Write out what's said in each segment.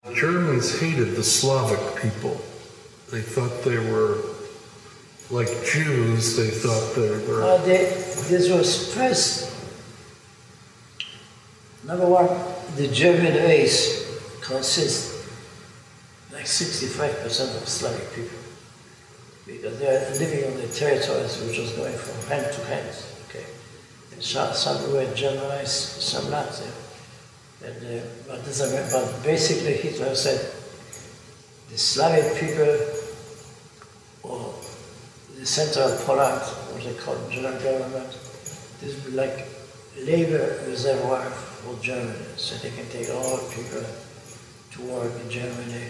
The Germans hated the Slavic people. They thought they were like Jews. They thought they were... This was first, number one, the German race consists like 65% of Slavic people, because they are living on the territories which was going from hand to hand. Okay, and some were Germanized, some not. But basically, Hitler said the Slavic people, or the center of Poland, what they call general government, this would be like labor reservoir for Germany, so they can take all people to work in Germany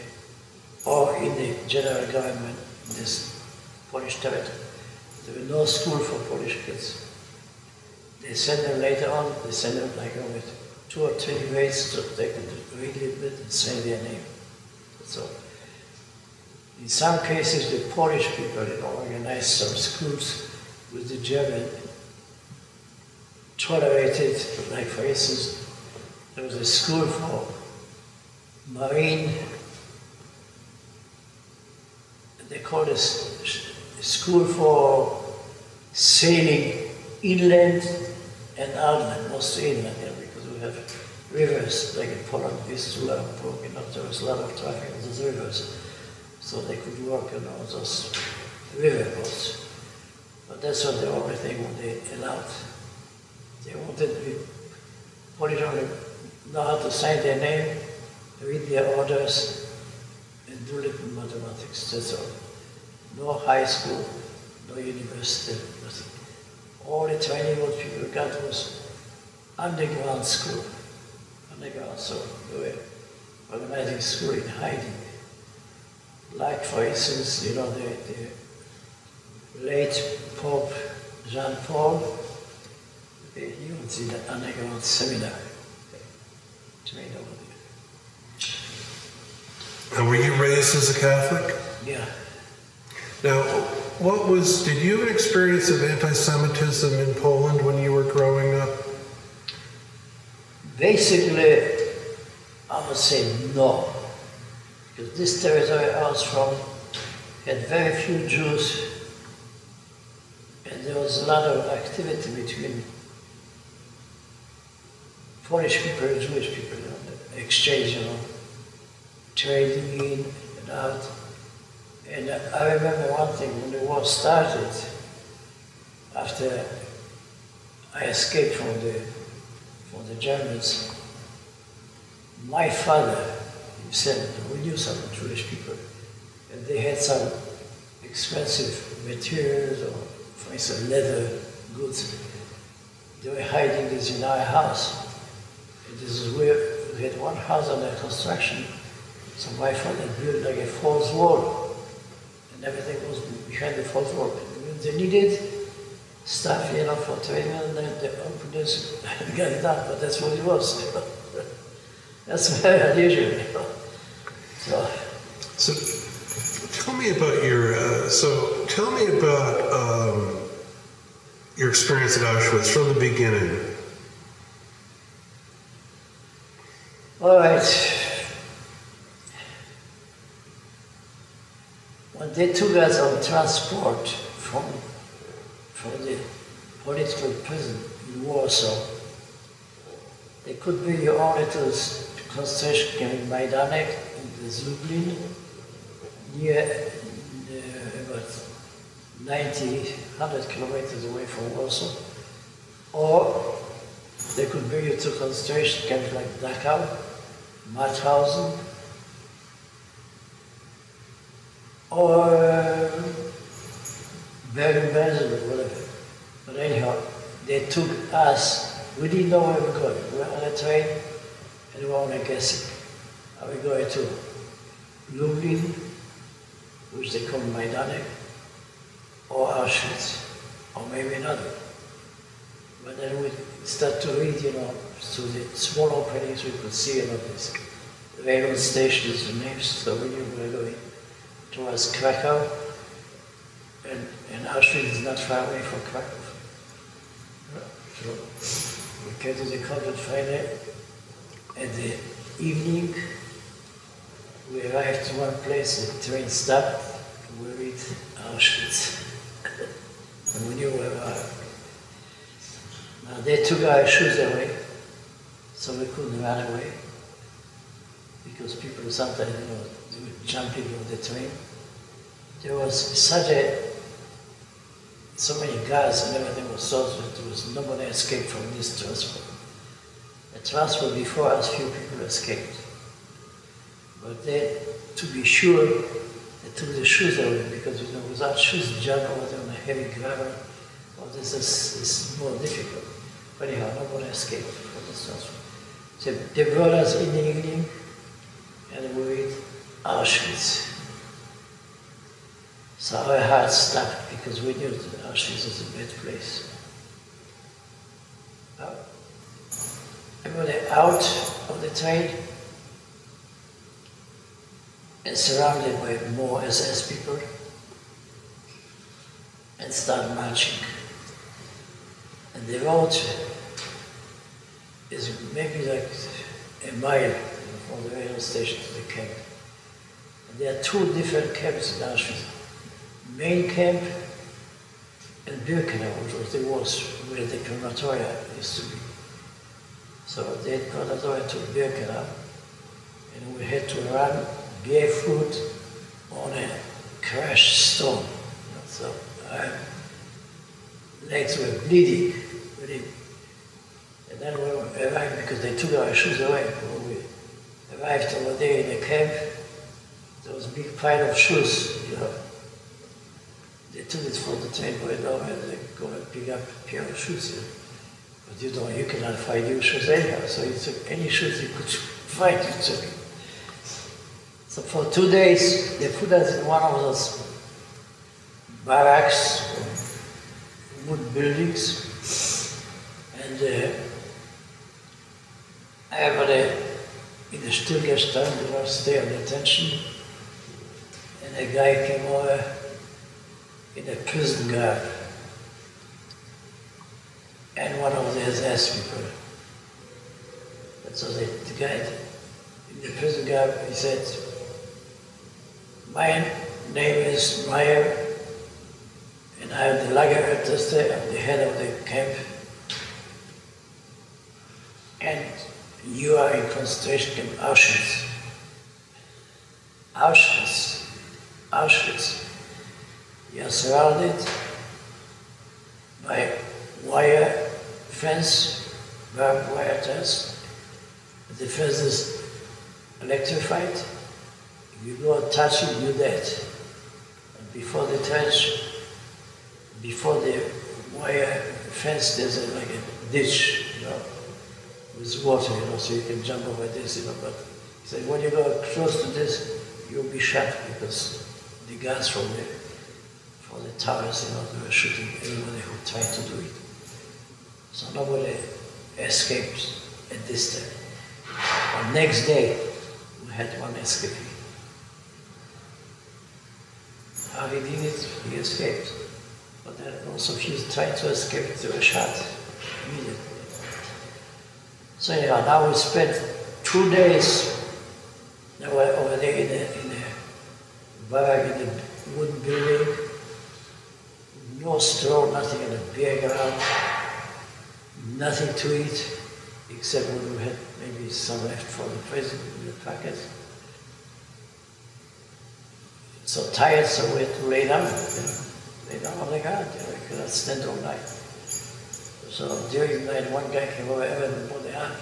or in the general government in this Polish territory. There was no school for Polish kids. They send them later on, they send them like with 2 or 3 grades so they could read a little bit and say their name. That's all. In some cases, the Polish people organized some schools with the German, tolerated, like for instance, there was a school for marine, they called it a school for sailing inland and outland, mostly inland, because we have rivers, like in Poland, Vistula, broken up, there was a lot of traffic on those rivers, so they could work on all those river boats. But that's not the only thing they allowed. They wanted the Polish only know how to sign their name, read their orders, and do little mathematics, that's all. No high school, no university, nothing. All the training what people got was underground school. Underground, so they were organizing school in hiding. Like for instance, you know, the late Pope Jean Paul, he was in the underground seminary. Trained over there. And were you raised as a Catholic? Yeah. Now, did you have an experience of anti-Semitism in Poland when you were growing up? Basically, I would say no. Because this territory I was from had very few Jews, and there was a lot of activity between Polish people and Jewish people, you know, the exchange, you know, trading in and out. And I remember one thing, when the war started, after I escaped from the Germans, my father himself, we knew some Jewish people, and they had some expensive materials, or for instance, leather goods. They were hiding this in our house. And this is where we had one house under construction, so my father built like a false wall, and everything was behind the false wall. And when they needed stuff, you know, for training, and then they opened this and got it done, but that's what it was. You know? That's very unusual, you know. So tell me about your experience at Auschwitz from the beginning. All right. When they took us on transport from the political prison in Warsaw, they could bring you only to the concentration camp in Majdanek, in the Lublin, near about 100 kilometers away from Warsaw, or they could bring you to concentration camps like Dachau, Mauthausen, or Bergen-Belsen, or whatever. But anyhow, they took us, we didn't know where we were going. We were on a train, and we were only guessing. Are we going to Lublin, which they call Majdanek, or Auschwitz, or maybe another. But then we start to read, you know, through the small openings we could see, you know, these railroad stations and names, so we knew we were going towards Krakow, and Auschwitz is not far away from Krakow. So we came to the convent finally, at the evening, we arrived to one place, the train stopped, we read Auschwitz. And we knew where we were. Now they took our shoes away, so we couldn't run away. Because people sometimes, they would jump into the train. There was so many guards and everything was so that there was nobody escaped from this transport. The transport before us, few people escaped. But then, to be sure, they took the shoes away because without shoes, jump over there on a heavy gravel. Well, this is more difficult. But anyhow, nobody escaped from this transport. So they brought us in the evening, and we read Auschwitz. So our hearts stopped because we knew that Auschwitz was a bad place. Everybody out of the train and surrounded by more SS people and started marching. And the road is maybe like a mile from the railway station to the camp. And there are two different camps in Auschwitz. Main camp and Birkenau, which was where the crematoria used to be. So they brought us over to Birkenau, and we had to run barefoot on a crushed stone. So our legs were bleeding. And then we arrived, because they took our shoes away. When we arrived over there in the camp, there was a big pile of shoes, They took it from the train going over and they go and pick up a pair of shoes. But you cannot find your shoes anyhow, so you took any shoes you could find, you took it. So for 2 days, they put us in one of those barracks, wood buildings, and everybody in the Stillgestalt, stay on attention, and a guy came over in a prison guard, and one of the SS people. And so the guy in the prison guard, he said, "My name is Meyer, and I am the Lagerälteste, I'm the head of the camp, and you are in concentration camp Auschwitz. Auschwitz. Auschwitz. You are surrounded by wire fence, barbed wire fence. The fence is electrified. If you go and touch it, you're dead. And before the wire fence, there's like a ditch, with water, so you can jump over this, But he said, when you go close to this, you'll be shot because the guards from the towers, they were shooting everybody who tried to do it. So nobody escaped at this time. But next day, we had one escapee. How he did it, he escaped. But then also if you tried to escape, they were shot immediately. So anyhow, now we spent 2 days over there in a barrack, in a wooden building, no straw, nothing in the bare ground, nothing to eat, except when we had maybe some left from the prison in the packet. So tired, so we had to lay down, lay down on the ground, we could not stand all night. So during the night, one guy came over and put the arm,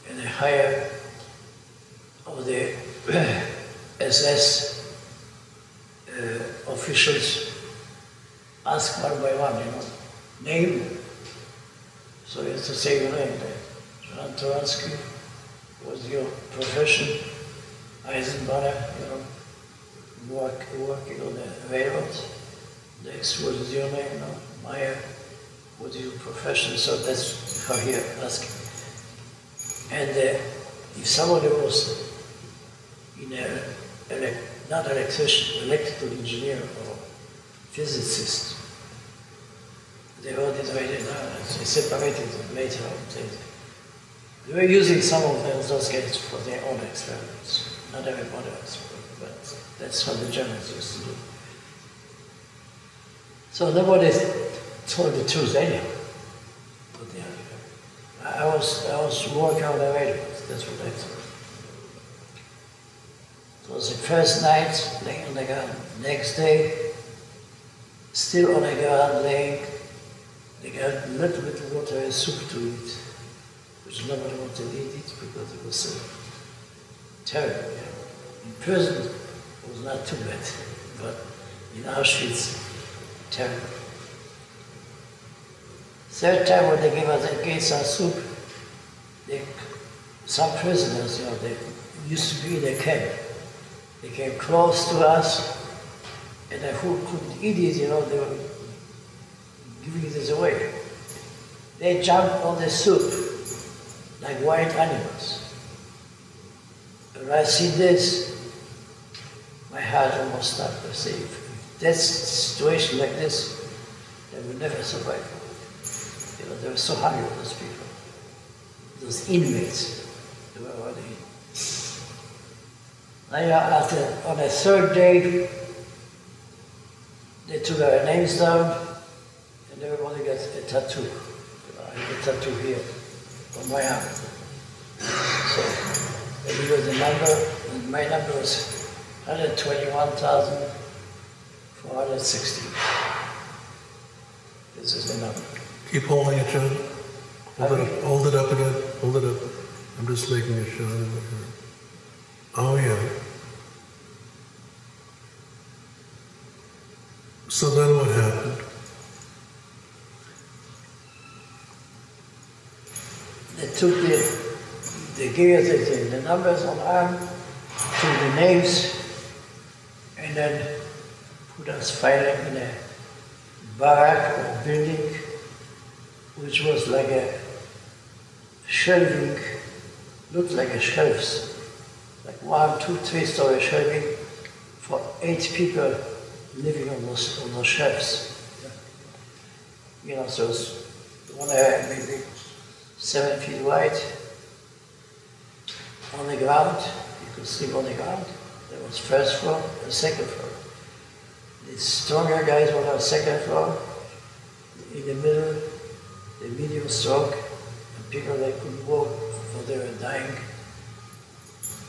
and a higher of the SS officials asked one by one, name. So you have to say your name. Torunski, was your profession? Eisenbahner, working on the railroad. Next, what is your name? Meyer. What is your profession? So that's how he asked. And if somebody was not an electrician, electrical engineer or physicist, they wrote it right down. They separated them later on. They were using some of those guys for their own experiments. Not everybody else. but that's what the Germans used to do. So nobody told the truth anyhow. But yeah, I was working on the radio, that's what I thought. It was the first night laying on the ground. Next day, still on the ground laying, they got little bit of water and soup to eat, which nobody wanted to eat it because it was so terrible. Yeah. In prison, it was not too bad, but in Auschwitz, terrible. Third time when they gave us some soup, some prisoners, they used to be in the camp. They came close to us, and who couldn't eat it, they were giving this away. They jumped on the soup like wild animals. When I see this, my heart almost stopped. I say, if that's a situation like this, they will never survive. They were so hungry, those people. Those inmates, they were already in. Now, on the third day, they took our names down, and everybody got a tattoo. I have a tattoo here on my arm. So, and it was the number, and my number was 121,460. This is the number. Keep holding it, John. Hold it up again. Hold it up. I'm just making a shot of it here. Oh, yeah. So then what happened? They took the gears, the numbers on arm, took the names, and then put us finally in a barrack or building, which was like a shelving, looked like a shelves, like 1, 2, 3-story shelving for 8 people living on those shelves. So it's one area maybe 7 feet wide. On the ground, you could sleep on the ground. There was first floor and second floor. The stronger guys were on the second floor. In the middle, the medium strong, and people that couldn't walk or they were dying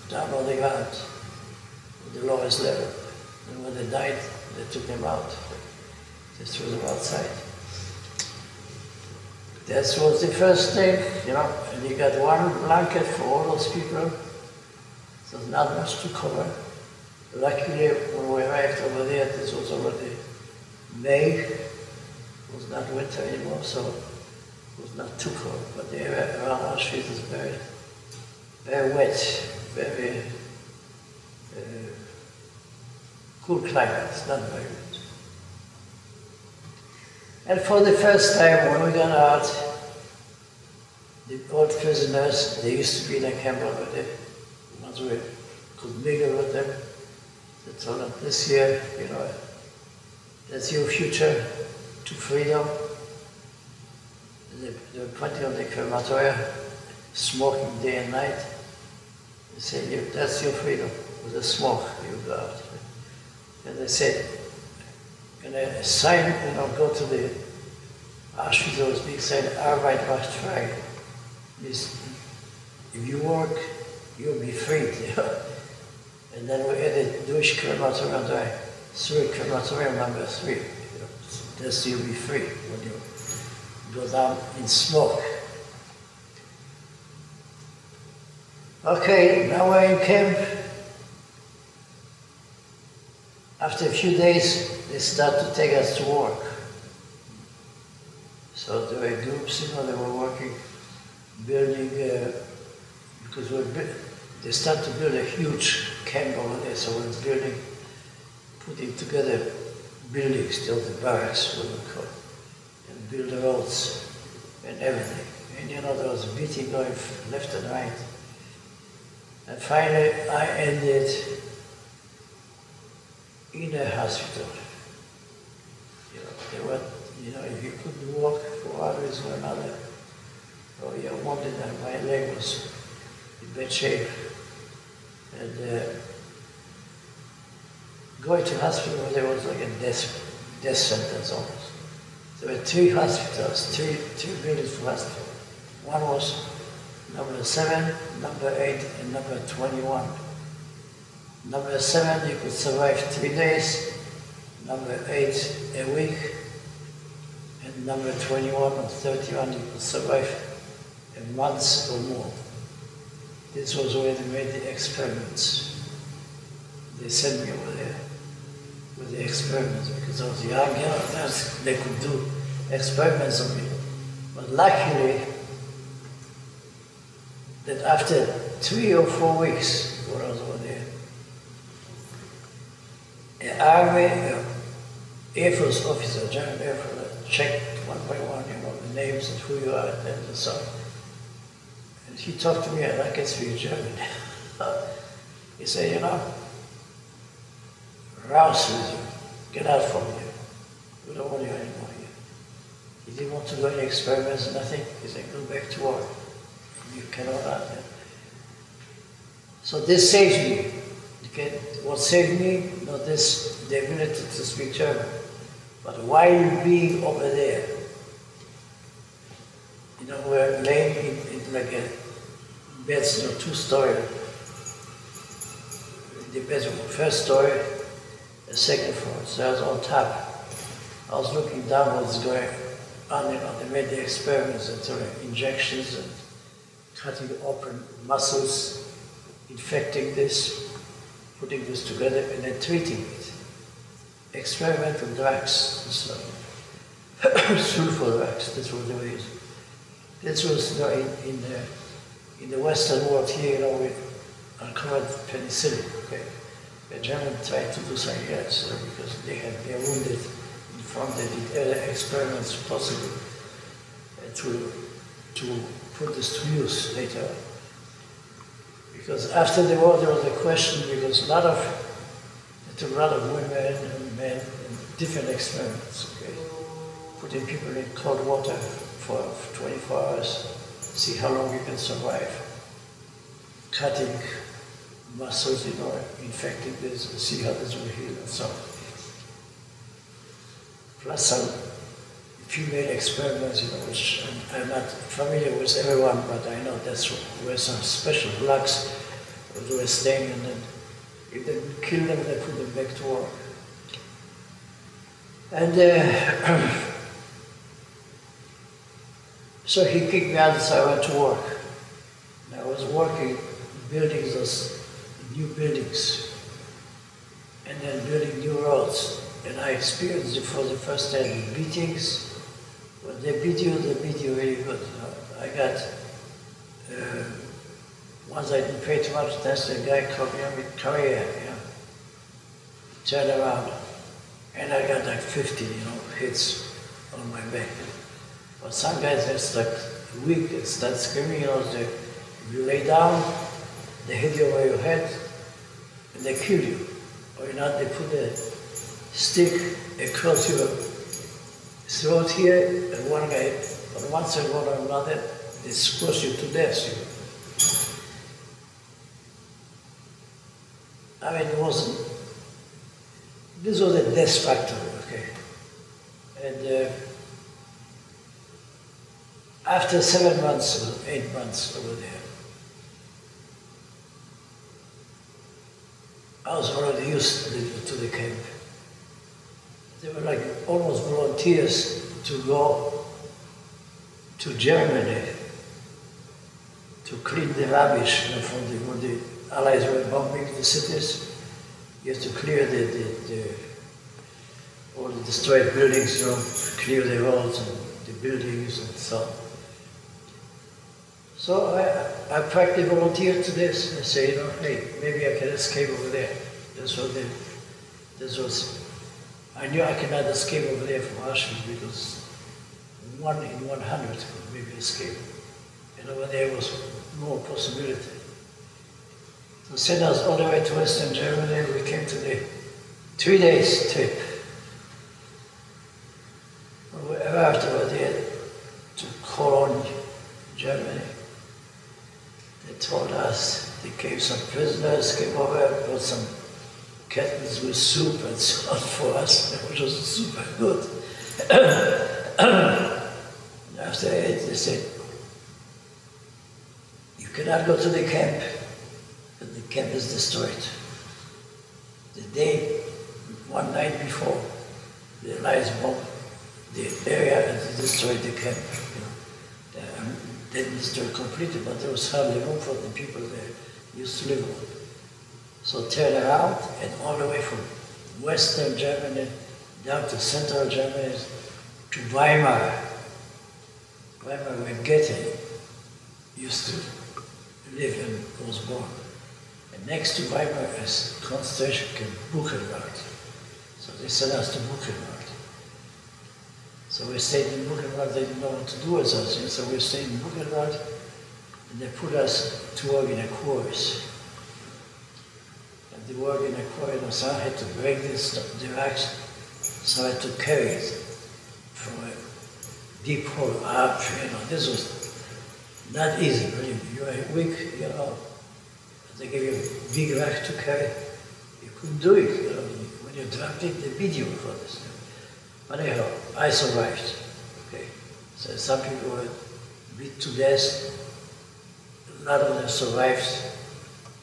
down on the ground, at the lowest level. And when they died, they took them out. They threw them outside. That was the first thing, and you got one blanket for all those people, so not much to cover. Luckily, when we arrived over there, this was already May. It was not winter anymore, so it was not too cold. But the area around Auschwitz is very, very wet, very cool climate. It's not very good. And for the first time, when we got out, the old prisoners, they used to be in a camp already. Once we could mingle with them, they told them, this year, that's your future to freedom. They were pointing on the crematoria, smoking day and night. They said, that's your freedom. With the smoke, you go out. And they said, and a sign, go to the Auschwitz, there was a big sign, Arbeit macht frei. If you work, you'll be freed. And then we added Jewish crematorium, 3 crematorium number 3. That's you'll be free when you go down in smoke. Okay, now we're in camp. After a few days, they start to take us to work. So there were groups, they were working, building, because they start to build a huge camp over there, so we're building, putting together buildings, still the barracks, what we call, and build the roads and everything. And there was beating going left and right. And finally, I ended in a hospital. If you couldn't walk for one reason or another, or you're wounded, and my leg was in bad shape. And going to hospital where there was like a death sentence almost. There were 3 hospitals, three buildings for hospital. One was number 7, number 8, and number 21. Number 7, you could survive 3 days. Number 8, a week. And number 21 or 31, you could survive a month or more. This was where they made the experiments. They sent me over there with the experiments because I was young, they could do experiments on me. But luckily, that after 3 or 4 weeks, when I was over there, an Army, Air Force officer, German Air Force, checked one by one, the names and who you are and so on. And he talked to me, and I can speak German. He said, rouse with you, get out from here. We don't want you anymore here. He didn't want to do any experiments, nothing. He said, go back to work. You cannot have that. So this saved me. Okay? What saved me? Not this, the ability to speak German. But while being over there, we're laying in like a beds, 2-story. The beds were first story, the second floor. So I was on top. I was looking down what's going on. They made the experiments and sort of injections and cutting open muscles, infecting this, putting this together, and then treating it. Experimental drugs, sulfur drugs, that's what they were using. This was in the Western world here, we uncovered penicillin, okay? The Germans tried to do something else because they had their wounded in front, they did other experiments possible to put this to use later on. Because after the war there was a question, because it took a lot of women and men in different experiments, okay? Putting people in cold water for 24 hours, see how long you can survive. Cutting muscles, infecting this, see how this will heal and so on. Plus some female experiments, which I'm not familiar with everyone, but I know that's where some special drugs were staying, and then if they kill them, they put them back to work. And so he kicked me out, so I went to work. And I was working buildings, those new buildings, and then building new roads. And I experienced it for the first time beatings. When they beat you really good. I got, once I didn't pay too much attention, the guy called me on with career, turned around, and I got like 50, hits on my back. But some guys, that's like weak, they start screaming, if you lay down, they hit you over your head, and they kill you. Or they put a stick across your throat here, and one guy, on one side, one on another, they squash you to death. I mean, this was a death factor, okay? And after 7 months, or 8 months over there, I was already used to the camp. They were like almost volunteers to go to Germany to clean the rubbish when the Allies were bombing the cities. You have to clear all the destroyed buildings, clear the roads and the buildings and so on. So I practically volunteered to this. I say, hey, maybe I can escape over there. I knew I cannot escape over there from Auschwitz because 1 in 100 could maybe escape. And over there was more possibility. So sent us all the way to Western Germany. We came to the 3 days trip. When we arrived over there to Cologne, Germany, they told us they came some prisoners, came over, brought some kettles with soup and so on for us, which was super good. After I ate, they said, you cannot go to the camp, but the camp is destroyed. The day, one night before, the Allies bombed the area and they destroyed the camp. They didn't destroy it completely, but there was hardly room for the people there used to live on. So turn around and all the way from Western Germany down to Central Germany to Weimar. Weimar, where Goethe used to live and was born. And next to Weimar is concentration camp Buchenwald. So they sent us to Buchenwald. So we stayed in Buchenwald, they didn't know what to do with us. And so we stayed in Buchenwald, and they put us to work in a quarries. And the work in a quarry, so I had to break the racks, so I had to carry it from a deep hole up, this was not easy, really. You were weak, they gave you a big rack to carry. You couldn't do it, When you dropped it, they beat you for this. But anyhow, I survived, okay? So some people were beat to death. A lot of them survived,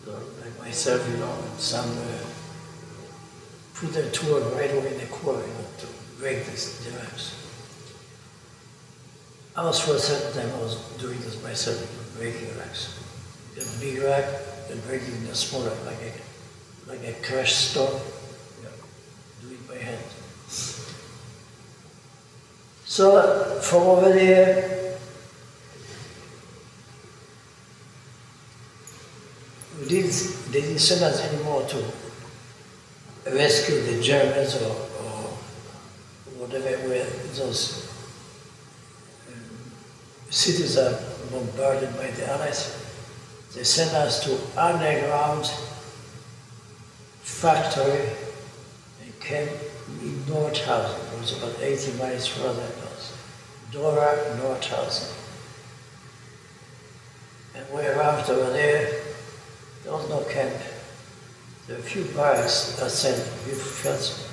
like myself, and some put their tool right away in the quarry, to break the racks. I was, for a certain time, I was doing this myself, breaking racks. Get a big rack and break it into smaller, like a crushed stone. Do it by hand. So from over there, they didn't send us anymore to rescue the Germans or whatever, where those cities are bombarded by the Allies. They sent us to underground factory and camp in Nordhausen. It was about 80 miles further north. Dora, Nordhausen. And we arrived over there. There was no camp. There were a few barracks outside with flats.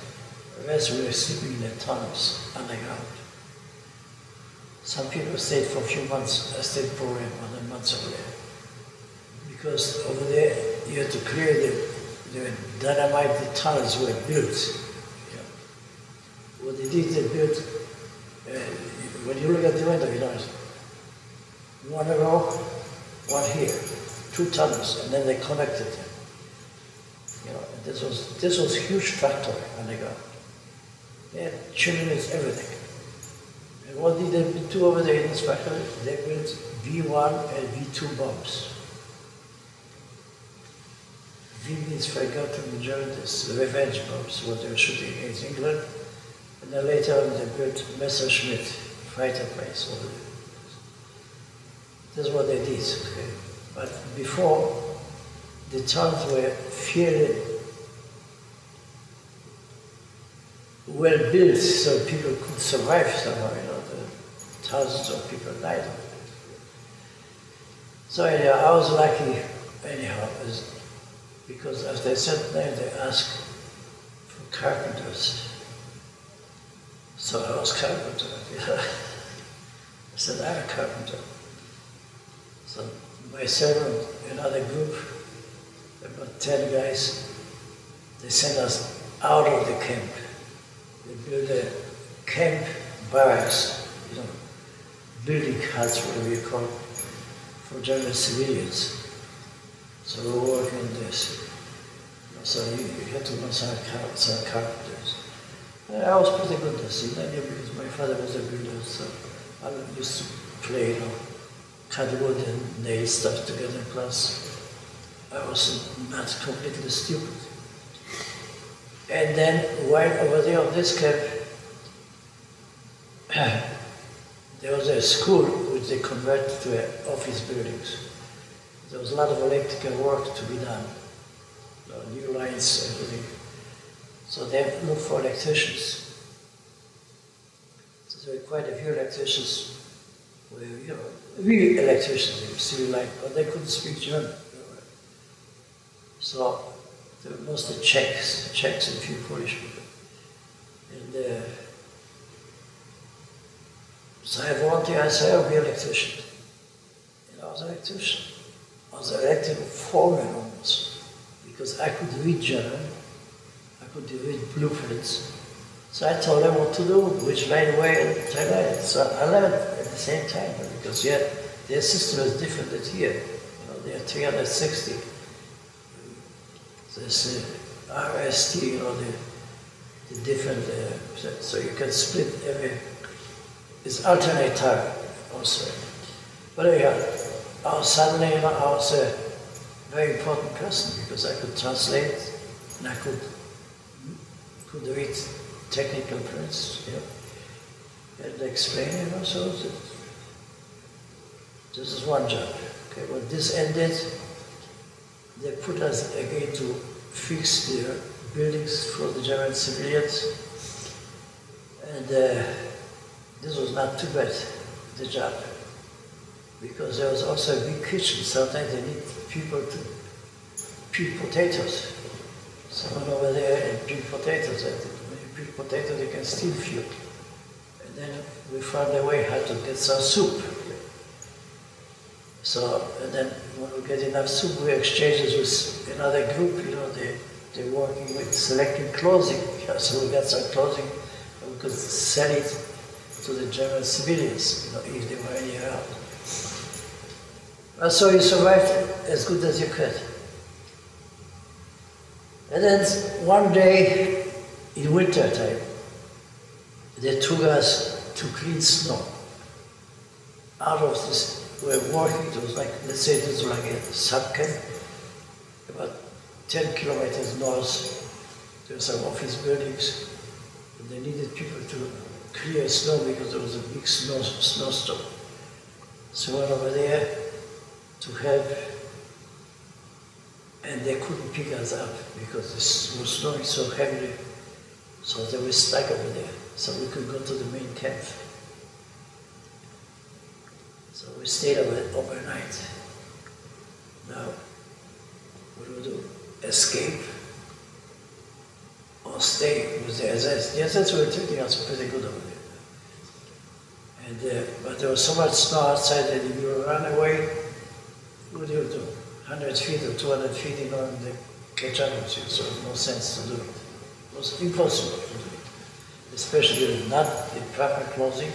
The rest we were sleeping in the tunnels underground. Some people stayed for a few months. I stayed probably more than months over there. Because over there, you had to clear the dynamite, the tunnels were built. What they did, they built, when you look at the window, one row, one here, 2 tunnels, and then they connected them. This was huge factory underground. They had chimneys, everything. And what did they do over there in this factory? They built V1 and V2 bombs. V means forgotten in German, it's revenge bombs, what they were shooting against England. And then later on they built Messerschmitt fighter planes over there. That's what they did, okay? But before, the towns were fairly well built so people could survive somehow, thousands of people died of it. So anyhow, I was lucky, because after a certain time they asked for carpenters. So I was carpenter. I said, I'm a carpenter. So myself and another group, about 10 guys, they sent us out of the camp. They built a camp barracks, building huts, whatever you call it, for German civilians. So we were working on this. So you had to know some carpenters. I was pretty good at this, because my father was a builder, so I used to play, cut wood and nail stuff together, plus I was not completely stupid. And then while over there on this camp, there was a school which they converted to office buildings. There was a lot of electrical work to be done, new lines, everything. So they looked for electricians. So there were quite a few electricians, real electricians, civil light, but they couldn't speak German. So There were mostly Czechs and a few Polish people. And so I volunteered, I said, I'll be an electrician. And I was an electrician. I was elected foreman almost, because I could read German, I could read blueprints. So I told them what to do, which right away and Thailand. So I learned at the same time, because yet their system is different than here. You know, they are 360. There's RST, you know, the different, so you can split every, it's alternate time also. But anyhow, suddenly, you know, I was a very important person because I could translate and I could read technical prints, you know, and explain, you know, so this is one job. Okay, when this ended, they put us again to fix the buildings for the German civilians, and this was not too bad, the job, because there was also a big kitchen. Sometimes they need people to peel potatoes. Someone over there and peel potatoes. And when you peel potatoes, they can steal fuel. And then we found a way how to get some soup. So, and then when we get enough soup, we exchange it with another group, you know, they're working with selecting clothing. So we got some clothing and we could sell it to the German civilians, you know, if they were any around. And so you survived as good as you could. And then one day, in winter time, they took us to clean snow. Out of this, we were working, it was like, let's say this was like a sub-camp, about 10 kilometers north. There were some office buildings, and they needed people to clear snow because there was a big snowstorm. So we went over there to help, and they couldn't pick us up because it was snowing so heavily, so they were stuck over there, so we could go to the main camp. So we stayed overnight. Now, what do we do? Escape or stay with the SS? The SS were treating us pretty good over there. And, but there was so much snow outside that if you run away, what do you do? 100 feet or 200 feet in order to catch up with you, so there's no sense to do it. It was impossible to do it, especially with not the proper clothing.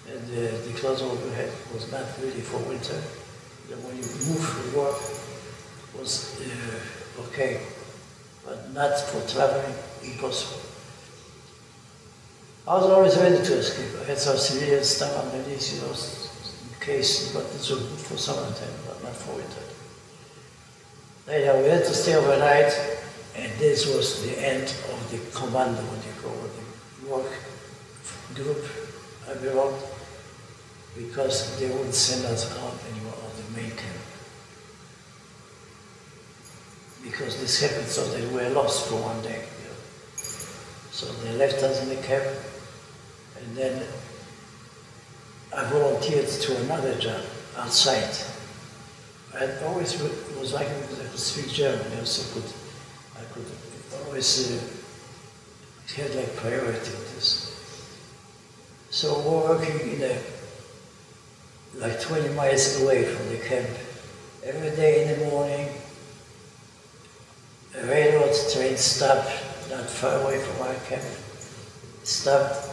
And the clothes we had was not really for winter. And when you move for work, was okay, but not for traveling, impossible. I was always ready to escape. I had some civilian stuff underneath, you know, in case, but this was good for summertime, but not for winter. Anyhow, we had to stay overnight, and this was the end of the commando, what you call it, the work group I belonged, because they wouldn't send us out anymore of the main camp. Because this happened so that we were lost for one day. You know. So they left us in the camp, and then I volunteered to another job outside. I always was lucky because I could speak German, you know, so I could always had like priority in this. So we're working in like 20 miles away from the camp. Every day in the morning, a railroad train stopped not far away from our camp. Stopped,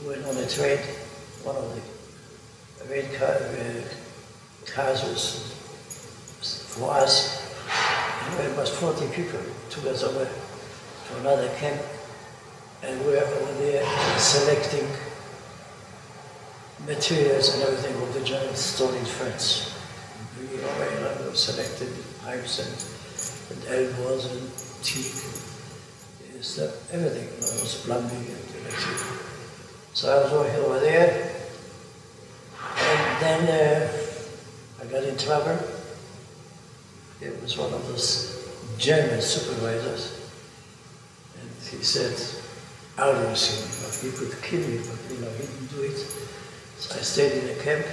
went on a train, one of the rail cars was for us, and there was 40 people, took us over to another camp, and we were over there selecting materials and everything of the Germans stole in France. We already selected pipes and elbows and teak and stuff, everything. It was plumbing and electric. So I was working over there, and then I got in trouble. It was one of those German supervisors, and he said, "I'll receive him. He could kill me, but you know, he didn't do it." So I stayed in the camp,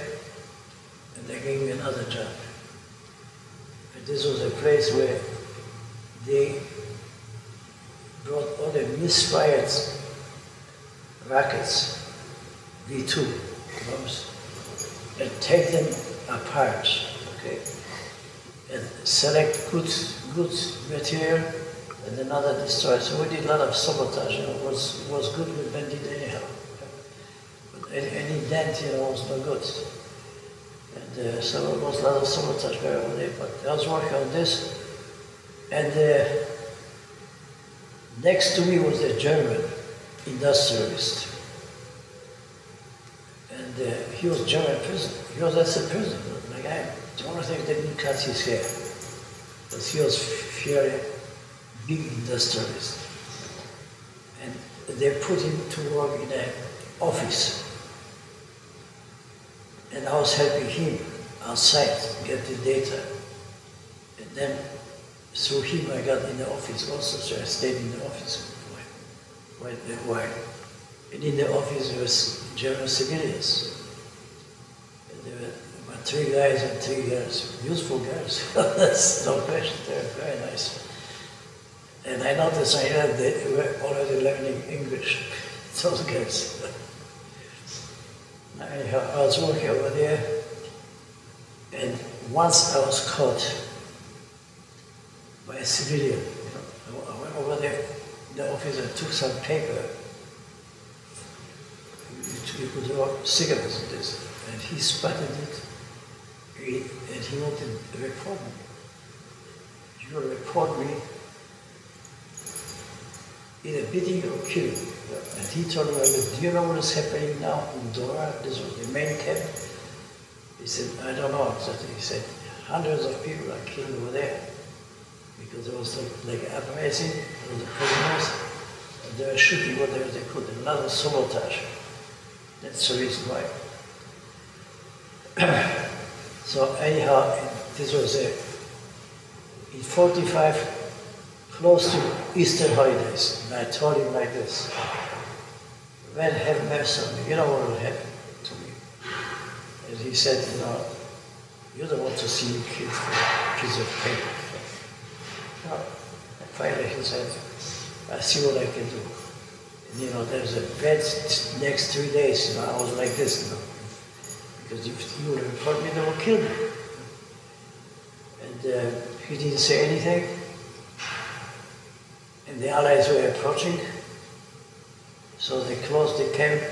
and they gave me another job. And this was a place where they brought all the misfired rockets, V2 bombs, and take them apart, okay? And select good material and another destroy. So we did a lot of sabotage, you know, was good with bandit anyhow. But any dent, you know, was no good. And so it was a lot of sabotage going over there. But I was working on this, and next to me was a German industrialist. And he was German prisoner. He was as a prisoner, like I am. The only thing they didn't cut his hair, because he was very big industrialist. And they put him to work in an office. And I was helping him outside get the data. And then through him I got in the office also, so I stayed in the office quite a while. And in the office there was German civilians. And there were about 3 guys and 3 girls, useful girls. That's no question, they were very nice. And I noticed they were already learning English, those girls. Anyhow, I was working over there, and once I was caught by a civilian. You know, I went over there in the office and took some paper. You could roll cigarettes with this, and he spotted it, and he wanted to report me. You will report me either beating or killing. And he told me, do you know what is happening now in Dora? This was the main camp. He said, I don't know exactly. He said, hundreds of people are killed over there. Because there was like uprising, there was the prisoners, and they were shooting whatever they could. And another sabotage. That's the reason why. So anyhow, this was in 45, close to Easter holidays, and I told him like this, "Well, have mercy on me, you know what will happen to me." And he said, you know, you don't want to see me killed for a piece of paper. No. And finally he said, I see what I can do. And you know, there's a bed next 3 days, you know, I was like this, you know, because if you would report me, they will kill me. And he didn't say anything. And the Allies were approaching, so they closed the camp.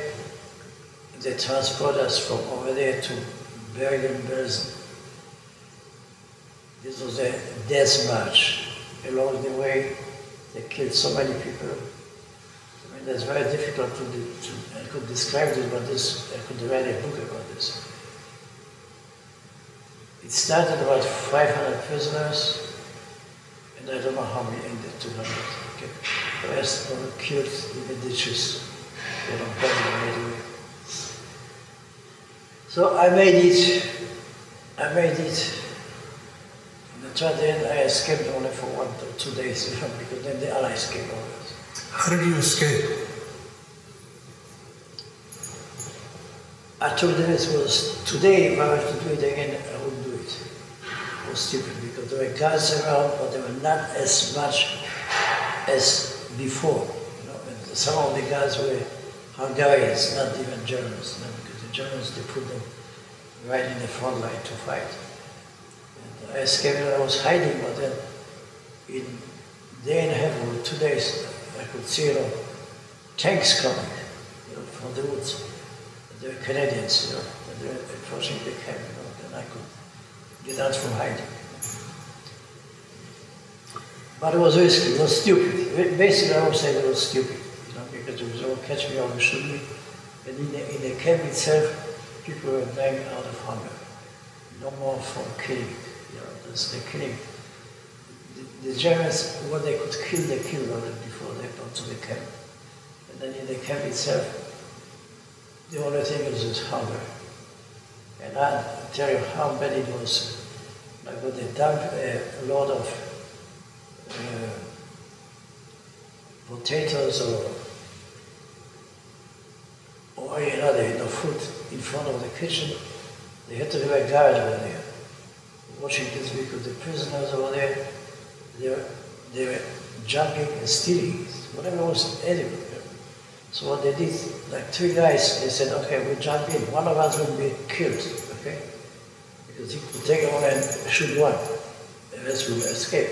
They transported us from over there to Bergen-Belsen. This was a death march. Along the way, they killed so many people. I mean, that's very difficult I could describe this, but I could write a book about this. It started about 500 prisoners, and I don't know how many ended, 200. Okay. The rest were killed in the ditches, you know, buried away. So I made it. And at the end, I escaped only for 1 or 2 days, you know, because then the Allies came over. How did you escape? I told them it was today, if I were to do it again, I wouldn't do it. It was stupid because there were guards around, but they were not as much as before. You know, and some of the guards were Hungarians, not even Germans, you know, because the Germans, they put them right in the front line to fight. And I escaped and I was hiding, but then in a day and a half or 2 days, I could see, you know, tanks coming, you know, from the woods. They were Canadians, you know, and they were approaching the camp, you know, and I could get out from hiding. But it was risky, it was stupid. Basically, I would say it was stupid, you know, because it was all catch me or shoot me. And in the camp itself, people were dying out of hunger. No more from killing, you know, that's the killing. The Germans, what they could kill, they killed already before they got to the camp. And then in the camp itself, the only thing is hunger. And I tell you how bad it was. Like when they dump a load of potatoes or any other, you know, food in front of the kitchen, they had to have a guard over there watching this because the prisoners over there, they were they were jumping and stealing whatever was edible. So what they did, like 3 guys, they said, okay, we'll jump in. One of us will be killed, okay? Because he could take on and shoot one. The rest will escape.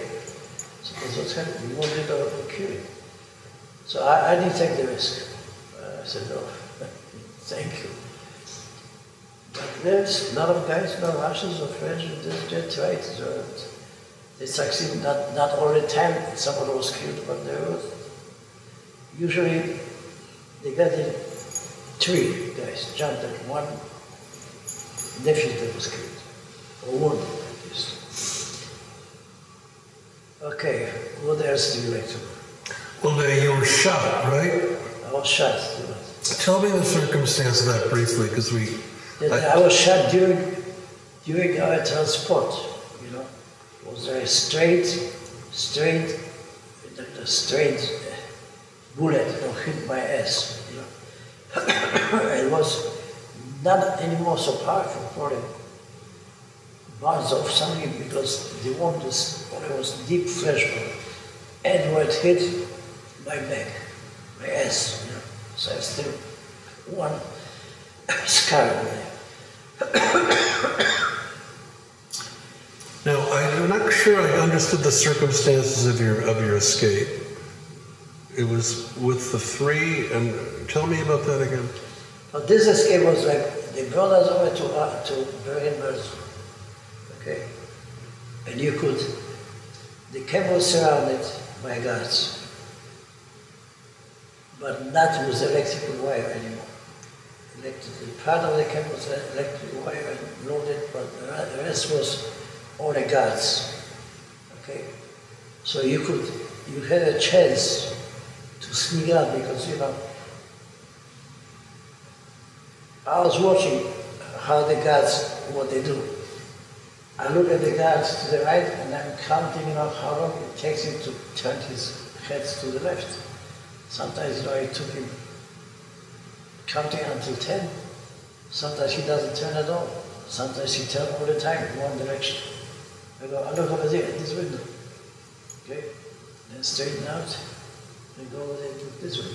So that's what's happening. We wanted to kill him. So I didn't take the risk. I said, no, thank you. But there's a lot of guys, no Russians or French, they tried. So they succeeded, not all the time. Someone was killed, but there was. Usually, they got in 3 guys, jumped at one nephew that was killed, or wounded at least. Okay, what else do you like to know? Well, you were shot, right? I was shot. Tell me the circumstance of that briefly, because I was shot during our transport, you know. It was a straight bullet, you know, hit my ass, you know. It was not anymore so powerful, probably bounce off something, because the wound was deep flesh wound, and when it hit my back, my ass, you know. So I still one scar over there. Now, I'm not sure I understood the circumstances of your escape. It was with the 3, and tell me about that again. Well, this escape was like, they brought us over to Berlin, okay? And the camp was surrounded by guards, but not with electrical wire anymore. Part of the camp was electrical wire and loaded, but the rest was all the guards, okay? So you had a chance to sneak out, because, you know, I was watching how the guards, what they do. I look at the guards to the right, and I'm counting, you know, how long it takes him to turn his head to the left. Sometimes, you know, it took him counting until 10. Sometimes he doesn't turn at all. Sometimes he turns all the time in one direction. I go, I look over there at this window. Okay? Then straighten out, and go over there to this way.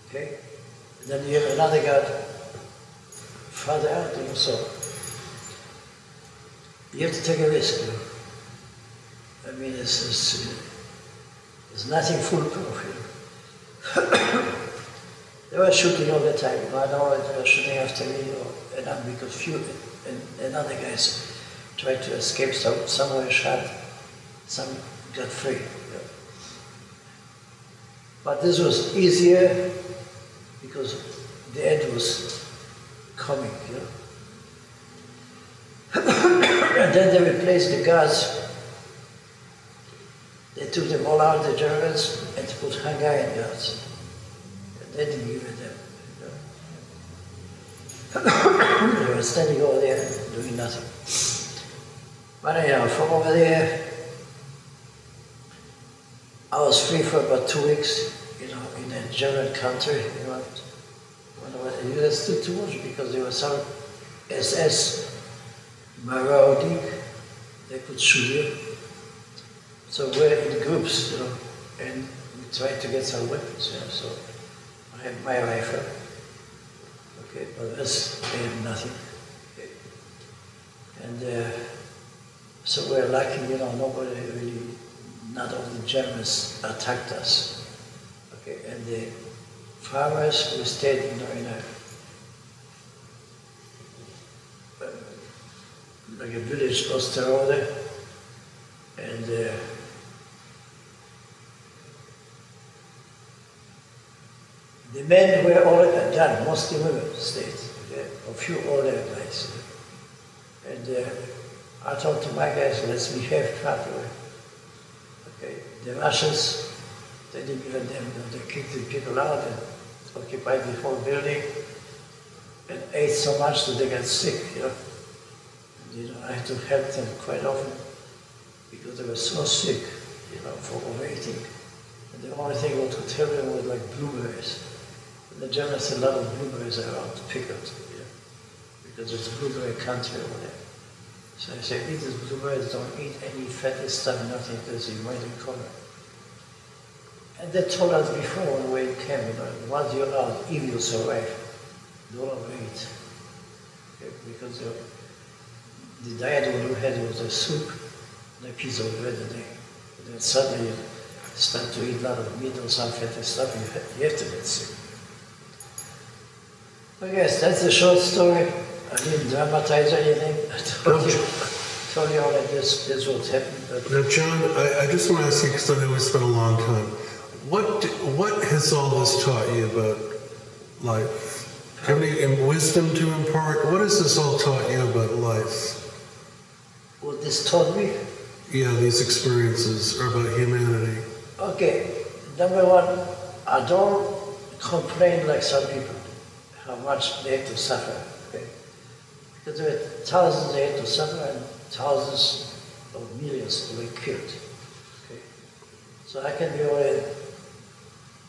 Okay? And then you have another guard farther out, you know, so you have to take a risk, you know. I mean, it's nothing foolproof, you know. They were shooting all the time, you know. I know they were shooting after me, and because and other guys tried to escape, some were shot, some got free. You know. But this was easier because the end was coming, you know. And then they replaced the guards. They took them all out, the Germans, and put Hungarian guards. And they didn't give it them. You know. They were standing over there doing nothing. But anyhow, from over there, I was free for about 2 weeks, you know, in a German country, you know. You understood too much because there was some SS marauding, they could shoot you. So we're in groups, you know, and we tried to get some weapons, you know. So I had my rifle, okay, but they had nothing. Okay. And so we're lucky, you know, nobody really, none of the Germans attacked us. Okay, and the farmers, we stayed, you know, in a like a village Osterode, and the men were all done, mostly women stayed, okay? A few older guys. And I talked to my guys, let's behave properly. Okay, the Russians, they didn't give a damn, they kicked the people out and occupied the whole building and ate so much that they got sick, you know. You know, I had to help them quite often because they were so sick, you know, for overeating. And the only thing what could help them was like blueberries. And the Germans had a lot of blueberries around to pick up, you know, because it's a blueberry country over there. So I said, eat the blueberries, don't eat any fatty stuff, nothing, because you might recover. And they told us before when we came, once you're out, if you survive, don't overeat. Okay? Because the diet what we had was a soup and a piece of bread a day. But then suddenly you start to eat a lot of meat or some fatty stuff, you have to get sick. I guess that's a short story. I didn't dramatize anything. I told you all that this what happened. But now, John, I just want to ask you, because I know we spent a long time. What has all this taught you about life? Do you have any wisdom to impart? What has this all taught you about life? What this taught me? Yeah, these experiences are about humanity. Okay, number one, I don't complain like some people, how much they have to suffer. Okay? Because there were thousands they had to suffer and thousands of millions were killed. Okay? So I can be only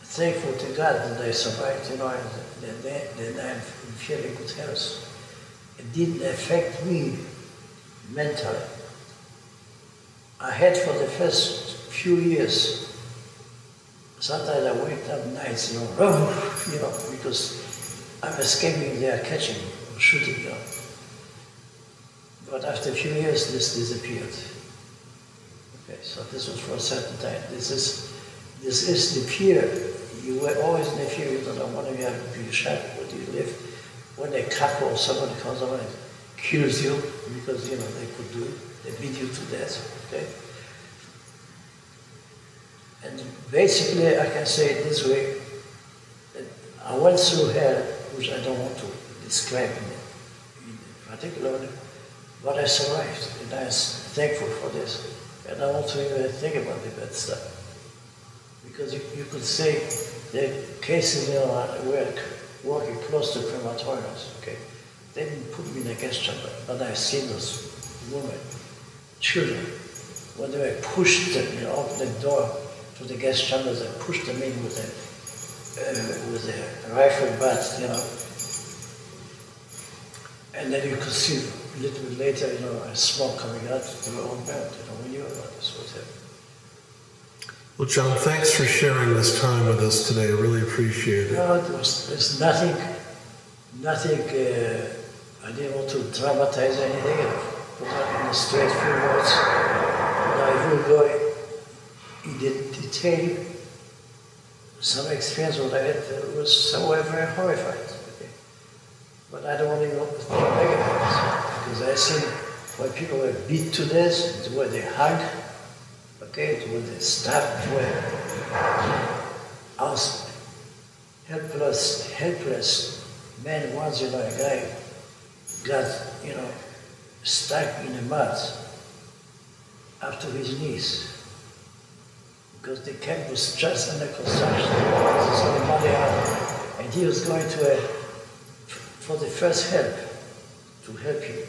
thankful to God that I survived, and that I'm in fairly good health. It didn't affect me mentally. I had for the first few years, sometimes I wake up nights, because I'm escaping, they are catching me, or shooting me. But after a few years, this disappeared. Okay, so this was for a certain time. This is the fear. You were always in the fear. You don't know when you have to be shot, where do you live? When a couple or somebody comes over and kills you, because they could do it, they beat you to death. Okay. And basically, I can say it this way: that I went through hell, which I don't want to describe in particular. But I survived, and I'm thankful for this. And I want to even think about the bad stuff. Because you could say the cases were working close to crematoriums, okay? They didn't put me in a gas chamber, but I've seen those women, children, when they were pushed, open the door to the gas chambers and pushed them in with a rifle butt, And then you could see a little bit later, a smoke coming out, they were all burnt, we knew about this, what happened. Well, John, thanks for sharing this time with us today. I really appreciate it. No, there's nothing, I didn't want to dramatize anything, put it in the straightforward words. I will go in detail. Some experience what I had was somewhere very horrified. Okay? But I don't want to even think negative, because I see when people were beat to death, the way they hug, okay, the way they stabbed, the way I was helpless man once, a guy got, stuck in the mud up to his knees. Because the camp was just under construction, and he was going to for the first help, to help him.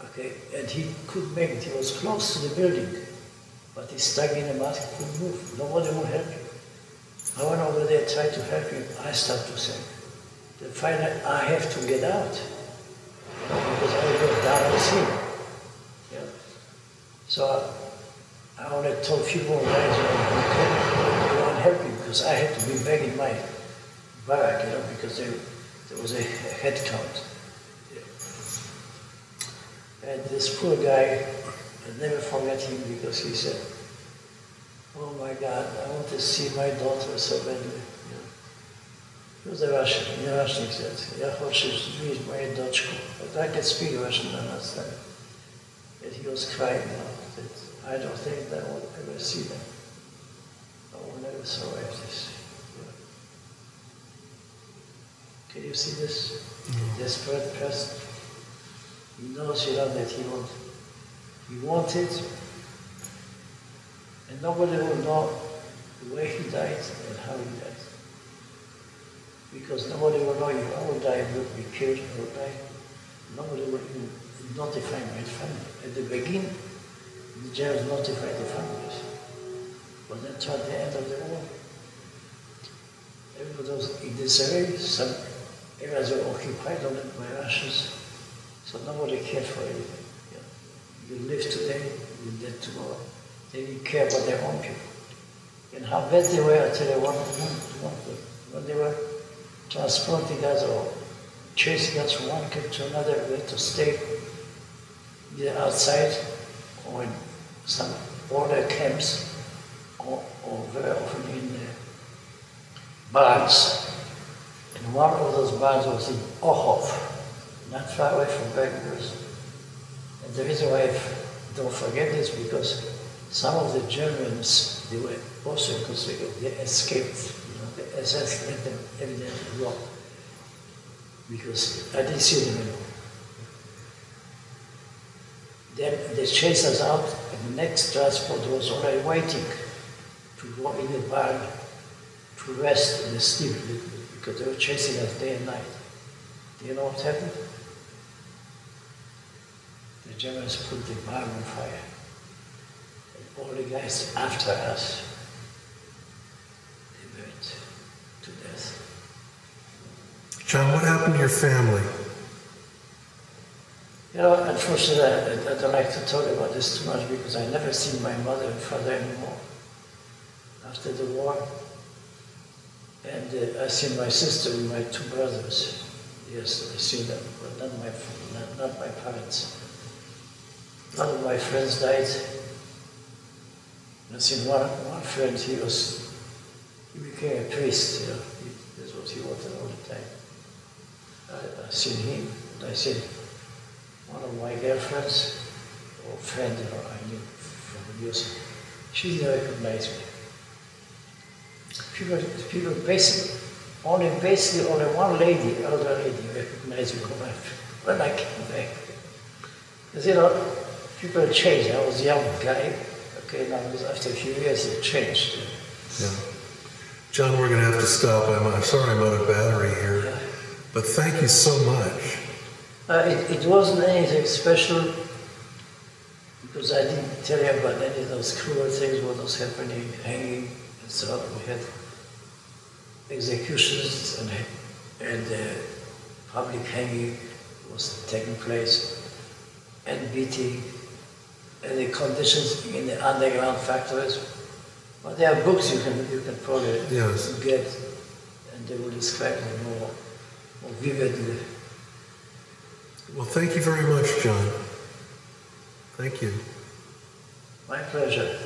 Okay, and he couldn't make it. He was close to the building, but he's stuck in the mud. He couldn't move. Nobody would help him. I went over there, tried to help him. I started to sink. Then finally, I have to get out because I will go down with him. Yeah. So I only told a few more guys, you won't help me, because I had to be back in my barrack, because there was a head count. Yeah. And this poor guy, I never forget him, because he said, "Oh my God, I want to see my daughter so badly." He was a Russian. In Russian he said, "Я хочу видеть мою дочку." But I can speak Russian, I understand. And he was crying now. I don't think that I will ever see them. I will never survive this. Yeah. Can you see this? The desperate person. He knows, that he wanted, and nobody will know the way he died and how he died. Because nobody will know if I will die, will be killed, or die. Nobody will even notify my family. At the beginning, the Germans notified the families. But then toward the end of the war, everybody was in disarray. Some areas were occupied by Russians, so nobody cared for anything. You live today, you dead tomorrow. They didn't care about their own people. And how bad they were, I tell you when they were transporting us or chasing us from one camp to another, we had to stay either outside or in some border camps or very often in barns. And one of those barns was in Ohov, not far away from Belgrade. And the reason why I don't forget this because some of the Germans, they were also in Kosovo, they escaped. The SS let them evidently go because I didn't see them anymore. Then they chased us out, and the next transport was already waiting to go in the barn to rest and sleep a little bit because they were chasing us day and night. Do you know what happened? The Germans put the barn on fire. And all the guys after us, they burned to death. John, what happened to your family? You know, unfortunately, I don't like to talk about this too much because I never seen my mother and father anymore after the war. And I seen my sister and my two brothers. Yes, I seen them, but not my parents. One of my friends died. I seen one friend, he became a priest, you know, that's what he wanted all the time. I seen him, and I seen one of my girlfriends, or friend, you know, I knew from the news, she didn't recognize me. People basically only one lady, elder lady, recognized me when I came back. Because, you know, people change. I was a young guy. Okay, now after a few years it changed. Yeah. John, we're going to have to stop. I'm sorry I'm out of battery here. Yeah. But thank you so much. It wasn't anything special because I didn't tell you about any of those cruel things, what was happening, hanging, and so on. We had executions and public hanging was taking place, and beating, and the conditions in the underground factories. But there are books you can probably get, and they will describe them more vividly. Well, thank you very much, John. Thank you. My pleasure.